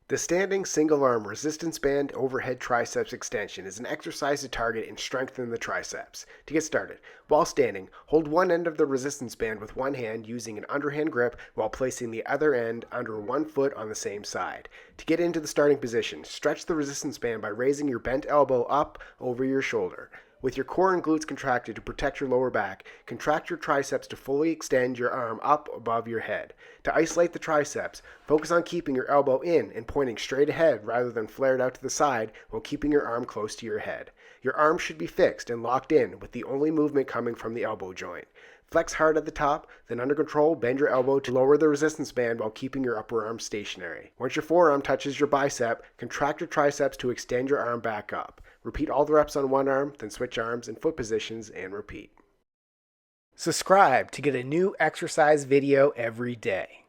The standing single arm resistance band overhead triceps extension is an exercise to target and strengthen the triceps. To get started, while standing, hold one end of the resistance band with one hand using an underhand grip while placing the other end under one foot on the same side. To get into the starting position, stretch the resistance band by raising your bent elbow up over your shoulder. With your core and glutes contracted to protect your lower back, contract your triceps to fully extend your arm up above your head. To isolate the triceps, focus on keeping your elbow in and pointing straight ahead rather than flared out to the side while keeping your arm close to your head. Your arm should be fixed and locked in with the only movement coming from the elbow joint. Flex hard at the top, then under control, bend your elbow to lower the resistance band while keeping your upper arm stationary. Once your forearm touches your bicep, contract your triceps to extend your arm back up. Repeat all the reps on one arm, then switch arms and foot positions and repeat. Subscribe to get a new exercise video every day.